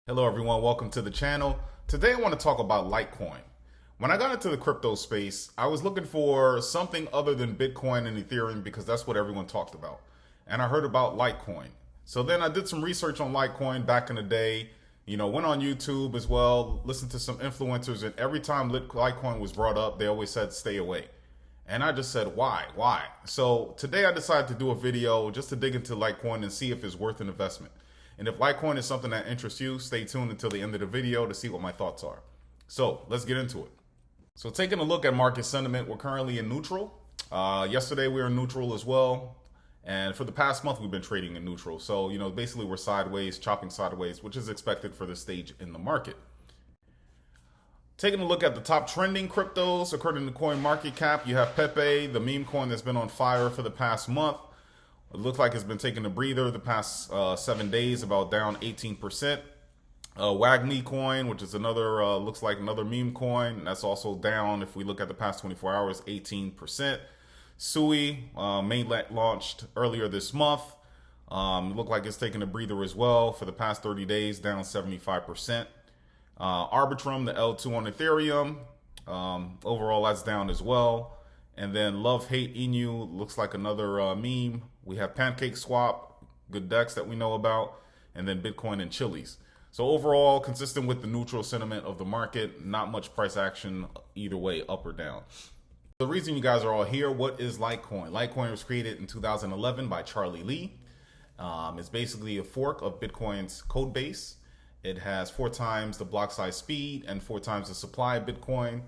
Hello everyone, welcome to the channel. Today I want to talk about Litecoin. When I got into the crypto space, I was looking for something other than Bitcoin and Ethereum because that's what everyone talked about. And I heard about Litecoin. So then I did some research on Litecoin back in the day, went on YouTube as well, listened to some influencers, and every time Litecoin was brought up, they always said stay away. And I just said, why? So today I decided to do a video just to dig into Litecoin and see if it's worth an investment. And if Litecoin is something that interests you, stay tuned until the end of the video to see what my thoughts are. So let's get into it. So taking a look at market sentiment, we're currently in neutral. Yesterday we were in neutral as well. And for the past month, we've been trading in neutral. So, basically we're sideways, chopping sideways, which is expected for this stage in the market. Taking a look at the top trending cryptos, according to CoinMarketCap, you have Pepe, the meme coin that's been on fire for the past month. It looks like it's been taking a breather the past 7 days, about down 18%. Wagme coin, which is another, looks like another meme coin. That's also down, if we look at the past 24 hours, 18%. Sui, mainnet launched earlier this month. Looked like it's taking a breather as well for the past 30 days, down 75%. Arbitrum, the L2 on Ethereum, overall that's down as well. And then Love Hate Inu looks like another meme. We have Pancake Swap, good DEX that we know about, and then Bitcoin and Chili's. So overall, consistent with the neutral sentiment of the market, not much price action either way, up or down. The reason you guys are all here, what is Litecoin? Litecoin was created in 2011 by Charlie Lee. It's basically a fork of Bitcoin's code base. It has 4 times the block size speed and 4 times the supply of Bitcoin.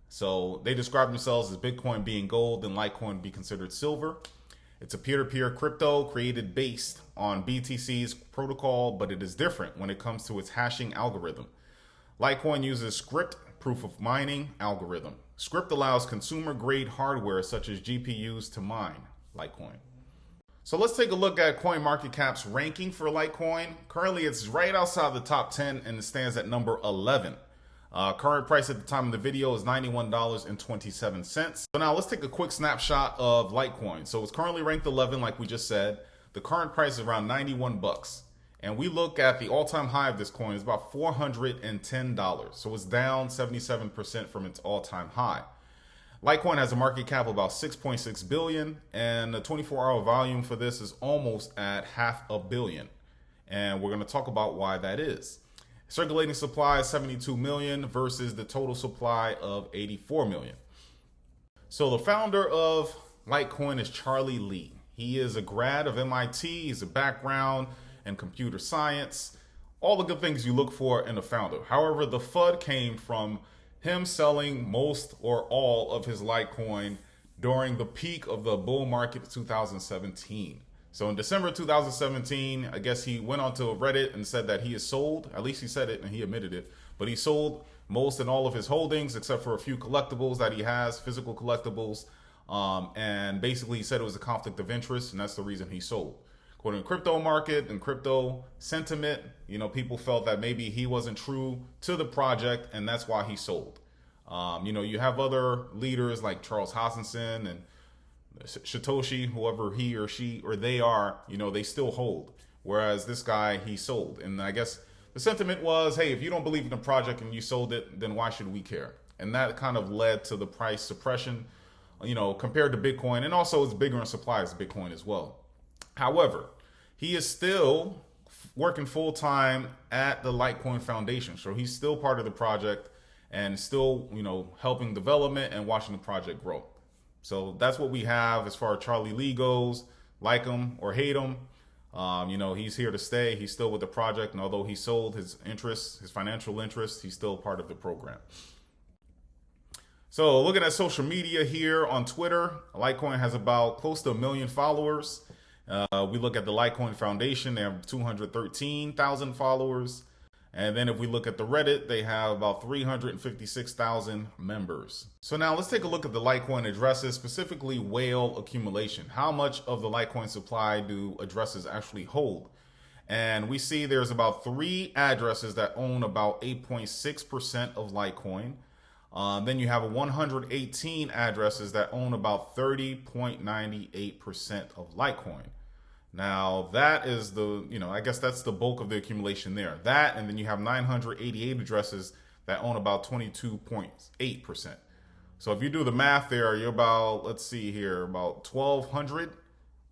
So they describe themselves as Bitcoin being gold and Litecoin be considered silver. It's a peer-to-peer crypto created based on BTC's protocol, but it is different when it comes to its hashing algorithm. Litecoin uses Scrypt proof of mining algorithm. Scrypt allows consumer-grade hardware such as GPUs to mine Litecoin. So let's take a look at CoinMarketCap's ranking for Litecoin. Currently, it's right outside the top 10 and it stands at number 11. Current price at the time of the video is $91.27. So now let's take a quick snapshot of Litecoin. So it's currently ranked 11, like we just said. The current price is around 91 bucks. And we look at the all-time high of this coin is about $410. So it's down 77% from its all-time high. Litecoin has a market cap of about 6.6 billion, and the 24-hour volume for this is almost at $500 million. And we're going to talk about why that is. Circulating supply is 72 million versus the total supply of 84 million. So the founder of Litecoin is Charlie Lee. He is a grad of MIT. He's a background in computer science, all the good things you look for in a founder. However, the FUD came from him selling most or all of his Litecoin during the peak of the bull market of 2017. So in December 2017, I guess he went onto Reddit and said that he is sold. At least he said it and he admitted it. But he sold most and all of his holdings except for a few collectibles that he has, physical collectibles. And basically he said it was a conflict of interest, and that's the reason he sold. According to crypto market and crypto sentiment, people felt that maybe he wasn't true to the project, and that's why he sold. You have other leaders like Charles Hoskinson and Satoshi, whoever he or she or they are, they still hold. Whereas this guy, he sold. And I guess the sentiment was, hey, if you don't believe in the project and you sold it, then why should we care? And that kind of led to the price suppression, compared to Bitcoin. And also it's bigger in supply as Bitcoin as well. However, he is still working full time at the Litecoin Foundation. So he's still part of the project and still, helping development and watching the project grow. So that's what we have as far as Charlie Lee goes. Like him or hate him, he's here to stay. He's still with the project. And although he sold his interests, his financial interests, he's still part of the program. So looking at social media here on Twitter, Litecoin has about close to 1 million followers. We look at the Litecoin Foundation, they have 213,000 followers. And then if we look at the Reddit, they have about 356,000 members. So now let's take a look at the Litecoin addresses, specifically whale accumulation. How much of the Litecoin supply do addresses actually hold? And we see there's about 3 addresses that own about 8.6% of Litecoin. Then you have 118 addresses that own about 30.98% of Litecoin. Now that is the, I guess that's the bulk of the accumulation there. That, and then you have 988 addresses that own about 22.8%. So if you do the math there, you're about, let's see here, about 1,200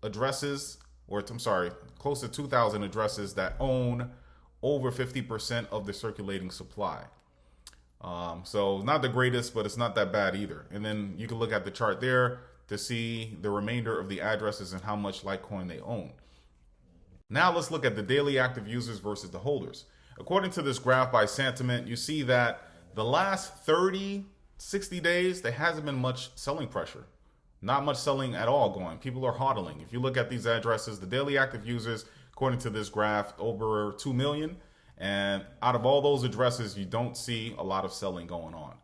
addresses, or I'm sorry, close to 2,000 addresses that own over 50% of the circulating supply. So not the greatest, but it's not that bad either. And then you can look at the chart there to see the remainder of the addresses and how much Litecoin they own. Now let's look at the daily active users versus the holders. According to this graph by Sentiment, you see that the last 30, 60 days, there hasn't been much selling pressure. Not much selling at all going. People are hodling. If you look at these addresses, the daily active users, according to this graph, over 2 million. And out of all those addresses, you don't see a lot of selling going on.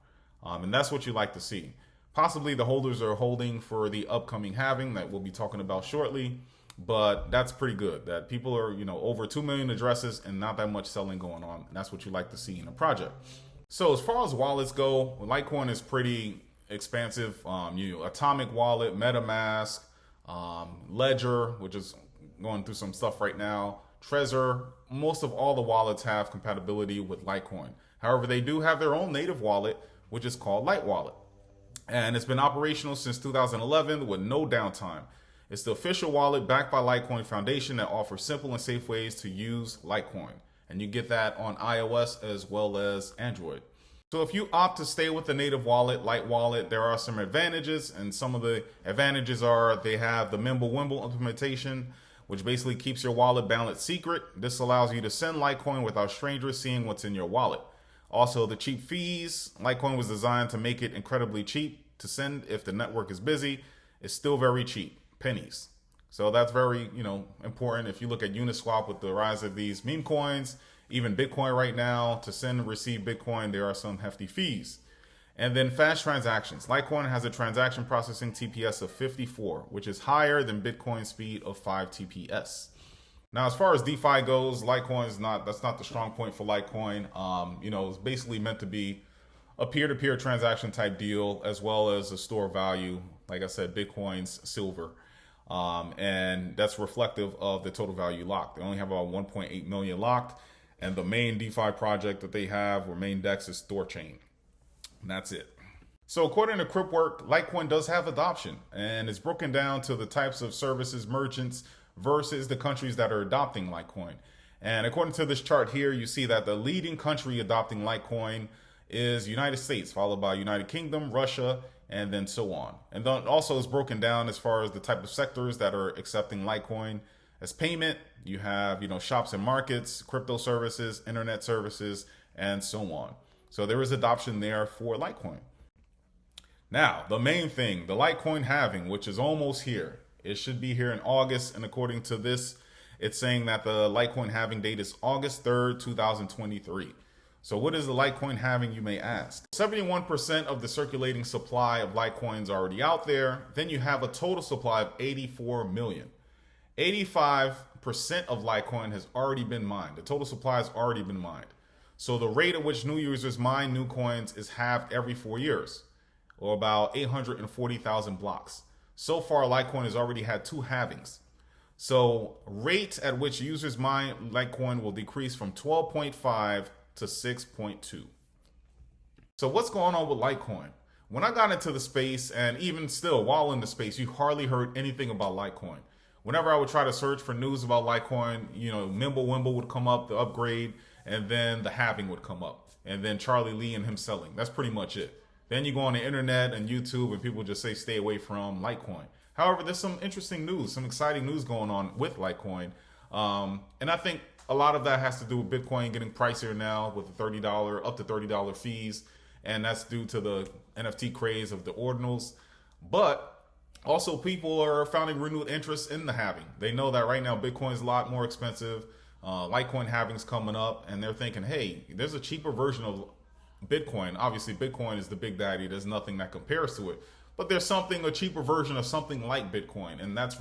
And that's what you like to see. Possibly the holders are holding for the upcoming halving that we'll be talking about shortly. But that's pretty good that people are, over 2 million addresses and not that much selling going on. And that's what you like to see in a project. So as far as wallets go, Litecoin is pretty expansive. Atomic Wallet, MetaMask, Ledger, which is going through some stuff right now, Trezor. Most of all the wallets have compatibility with Litecoin. However, they do have their own native wallet, which is called Lite Wallet. And it's been operational since 2011 with no downtime. It's the official wallet backed by Litecoin Foundation that offers simple and safe ways to use Litecoin. And you get that on iOS as well as Android. So if you opt to stay with the native wallet, Lite Wallet, there are some advantages. And some of the advantages are they have the Mimblewimble implementation, which basically keeps your wallet balance secret. This allows you to send Litecoin without strangers seeing what's in your wallet. Also, the cheap fees. Litecoin was designed to make it incredibly cheap to send if the network is busy. It's still very cheap, pennies. So that's very, important. If you look at Uniswap with the rise of these meme coins, even Bitcoin right now, to send and receive Bitcoin, there are some hefty fees. And then fast transactions. Litecoin has a transaction processing TPS of 54, which is higher than Bitcoin speed of 5 TPS. Now, as far as DeFi goes, Litecoin that's not the strong point for Litecoin. It's basically meant to be a peer-to-peer transaction type deal, as well as a store of value. Like I said, Bitcoin's silver. And that's reflective of the total value locked. They only have about 1.8 million locked. And the main DeFi project that they have, or main DEX, is ThorChain. And that's it. So according to Cryptwork, Litecoin does have adoption, and it's broken down to the types of services, merchants, versus the countries that are adopting Litecoin. And according to this chart here, you see that the leading country adopting Litecoin is United States, followed by United Kingdom, Russia, and then so on. And then also is broken down as far as the type of sectors that are accepting Litecoin as payment. You have, shops and markets, crypto services, internet services, and so on. So there is adoption there for Litecoin. Now, the main thing, the Litecoin halving, which is almost here. It should be here in August. And according to this, it's saying that the Litecoin halving date is August 3rd, 2023. So what is the Litecoin halving, you may ask? 71% of the circulating supply of Litecoins already out there. Then you have a total supply of 84 million. 85% of Litecoin has already been mined. The total supply has already been mined. So the rate at which new users mine new coins is halved every 4 years, or about 840,000 blocks. So far, Litecoin has already had 2 halvings. So rate at which users mine Litecoin will decrease from 12.5 to 6.2. So what's going on with Litecoin? When I got into the space, and even still while in the space, you hardly heard anything about Litecoin. Whenever I would try to search for news about Litecoin, Mimblewimble would come up, the upgrade, and then the halving would come up, and then Charlie Lee and him selling. That's pretty much it. Then you go on the internet and YouTube and people just say stay away from Litecoin. However, there's some interesting news, some exciting news going on with Litecoin. And I think a lot of that has to do with Bitcoin getting pricier now with the $30, up to $30 fees. And that's due to the NFT craze of the ordinals. But also people are finding renewed interest in the halving. They know that right now Bitcoin is a lot more expensive. Litecoin halving's coming up, and they're thinking, hey, there's a cheaper version of Bitcoin. Obviously, Bitcoin is the big daddy. There's nothing that compares to it. But there's a cheaper version of something like Bitcoin, and that's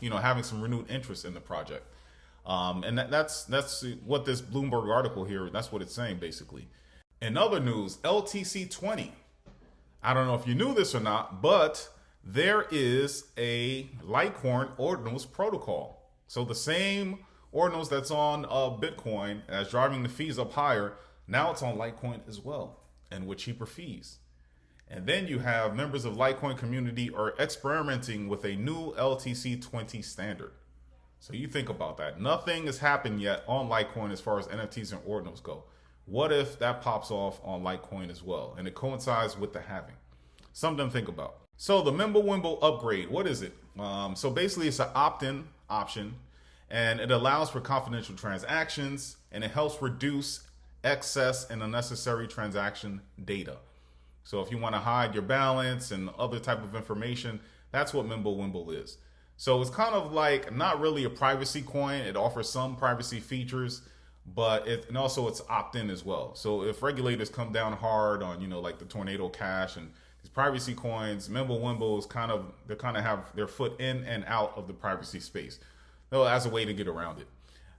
having some renewed interest in the project. And that's what this Bloomberg article here, that's what it's saying basically. In other news, LTC 20. I don't know if you knew this or not, but there is a Litecoin ordinals protocol. So the same ordinals that's on Bitcoin as driving the fees up higher, now it's on Litecoin as well, and with cheaper fees. And then you have members of Litecoin community are experimenting with a new LTC 20 standard. So you think about that. Nothing has happened yet on Litecoin as far as NFTs and ordinals go. What if that pops off on Litecoin as well? And it coincides with the halving. Something to think about. So the Mimblewimble upgrade, what is it? So basically it's an opt-in option, and it allows for confidential transactions, and it helps reduce excess and unnecessary transaction data. So if you want to hide your balance and other type of information, that's what Mimblewimble is. So it's kind of like not really a privacy coin. It offers some privacy features, but and also it's opt-in as well. So if regulators come down hard on, like the Tornado Cash and these privacy coins, Mimblewimble is they kind of have their foot in and out of the privacy space, though, as a way to get around it.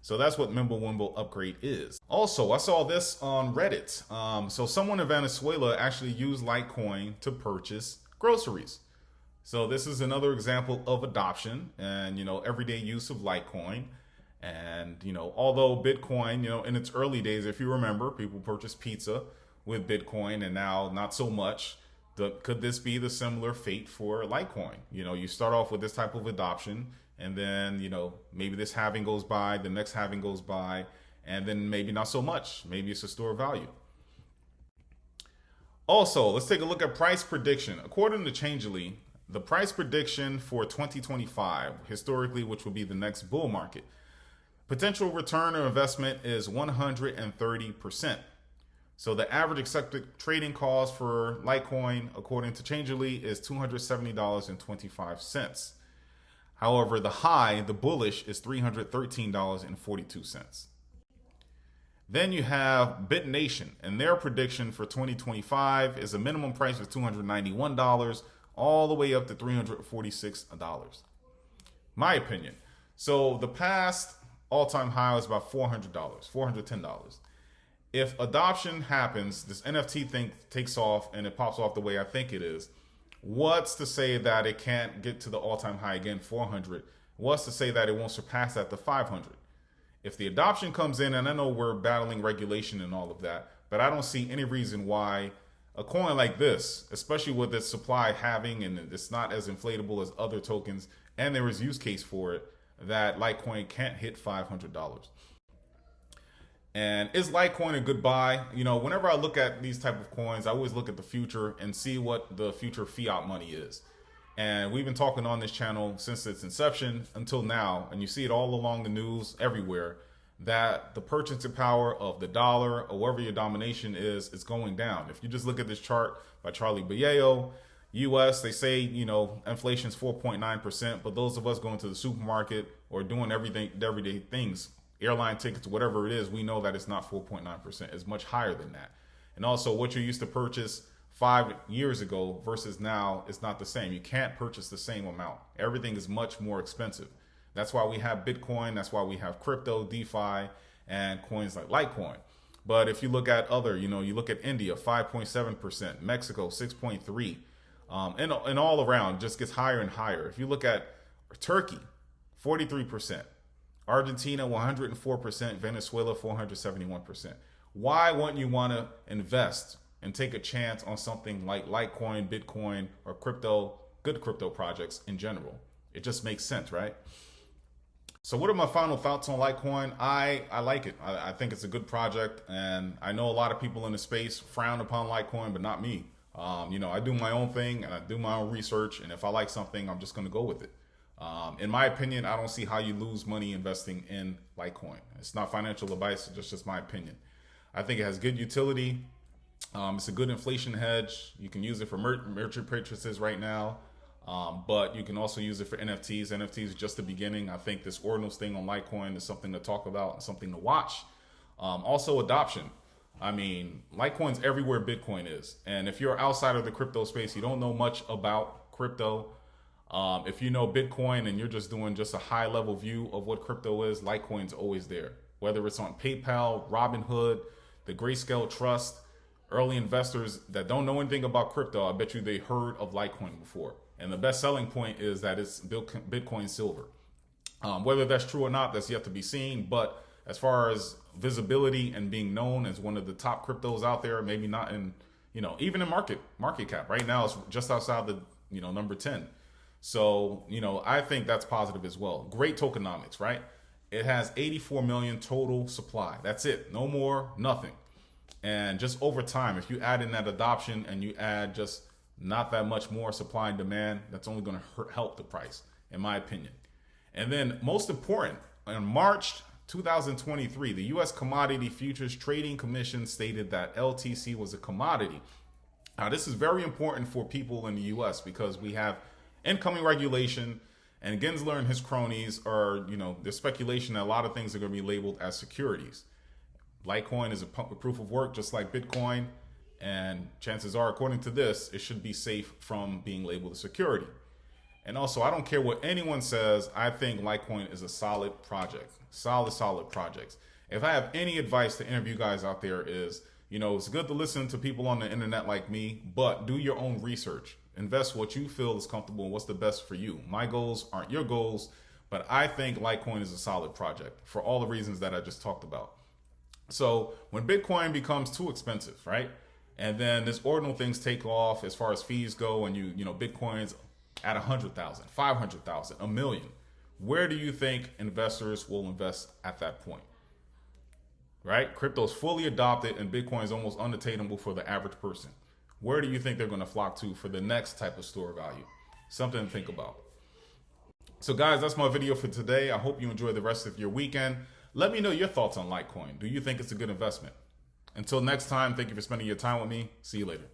So that's what Mimblewimble upgrade is. Also, I saw this on Reddit. So someone in Venezuela actually used Litecoin to purchase groceries. So this is another example of adoption and, everyday use of Litecoin. And, although Bitcoin, in its early days, if you remember, people purchased pizza with Bitcoin, and now not so much. Could this be the similar fate for Litecoin? You start off with this type of adoption, and then, maybe this halving goes by, the next halving goes by, and then maybe not so much. Maybe it's a store of value. Also, let's take a look at price prediction. According to Changelly, the price prediction for 2025, historically, which will be the next bull market, potential return on investment is 130%. So the average accepted trading cost for Litecoin, according to Changelly, is $270.25. However, the high, the bullish, is $313.42. Then you have BitNation, and their prediction for 2025 is a minimum price of $291 all the way up to $346. My opinion. So the past all-time high was about $400, $410. If adoption happens, this NFT thing takes off and it pops off the way I think it is, what's to say that it can't get to the all-time high again, 400? What's to say that it won't surpass that to 500? If the adoption comes in, and I know we're battling regulation and all of that, but I don't see any reason why a coin like this, especially with its supply halving and it's not as inflatable as other tokens, and there is use case for it, that Litecoin can't hit $500. And is Litecoin a good buy? Whenever I look at these type of coins, I always look at the future and see what the future fiat money is. And we've been talking on this channel since its inception until now, and you see it all along the news everywhere, that the purchasing power of the dollar or wherever your domination is going down. If you just look at this chart by Charlie Baileo, US, they say, inflation is 4.9%, but those of us going to the supermarket or doing everyday things, airline tickets, whatever it is, we know that it's not 4.9%. It's much higher than that. And also what you used to purchase 5 years ago versus now is not the same. You can't purchase the same amount. Everything is much more expensive. That's why we have Bitcoin. That's why we have crypto, DeFi, and coins like Litecoin. But if you look at other, you look at India, 5.7%, Mexico, 6.3%, and all around, just gets higher and higher. If you look at Turkey, 43%, Argentina, 104%, Venezuela, 471%. Why wouldn't you want to invest and take a chance on something like Litecoin, Bitcoin, or crypto, good crypto projects in general? It just makes sense, right? So what are my final thoughts on Litecoin? I like it. I think it's a good project, and I know a lot of people in the space frown upon Litecoin, but not me. I do my own thing and I do my own research, and if I like something, I'm just going to go with it. In my opinion, I don't see how you lose money investing in Litecoin. It's not financial advice, it's just my opinion. I think it has good utility. It's a good inflation hedge. You can use it for merchant purchases right now. But you can also use it for NFTs. NFTs is just the beginning. I think this ordinals thing on Litecoin is something to talk about and something to watch. Also adoption. I mean, Litecoin's everywhere Bitcoin is. And if you're outside of the crypto space, you don't know much about crypto. If you know Bitcoin and you're just doing just a high level view of what crypto is, Litecoin's always there. Whether it's on PayPal, Robinhood, the Grayscale Trust, early investors that don't know anything about crypto, I bet you they heard of Litecoin before. And the best selling point is that it's Bitcoin silver. Whether that's true or not, that's yet to be seen. But as far as visibility and being known as one of the top cryptos out there, maybe not in, even in market cap right now, it's just outside the, number 10. So, I think that's positive as well. Great tokenomics, right? It has 84 million total supply. That's it. No more, nothing. And just over time, if you add in that adoption and you add just not that much more supply and demand, that's only going to help the price, in my opinion. And then most important, in March 2023, the U.S. Commodity Futures Trading Commission stated that LTC was a commodity. Now, this is very important for people in the U.S. because we have incoming regulation, and Gensler and his cronies are, there's speculation that a lot of things are going to be labeled as securities. Litecoin is a proof of work, just like Bitcoin, and chances are, according to this, it should be safe from being labeled a security. And also, I don't care what anyone says, I think Litecoin is a solid project. Solid projects. If I have any advice to interview guys out there is, it's good to listen to people on the internet like me, but do your own research. Invest what you feel is comfortable and what's the best for you. My goals aren't your goals, but I think Litecoin is a solid project for all the reasons that I just talked about. So when Bitcoin becomes too expensive, right? And then this ordinal things take off as far as fees go, and Bitcoin's at 100,000, 500,000, a million. Where do you think investors will invest at that point? Right? Crypto's fully adopted and Bitcoin is almost unattainable for the average person. Where do you think they're going to flock to for the next type of store value? Something to think about. So guys, that's my video for today. I hope you enjoy the rest of your weekend. Let me know your thoughts on Litecoin. Do you think it's a good investment? Until next time, thank you for spending your time with me. See you later.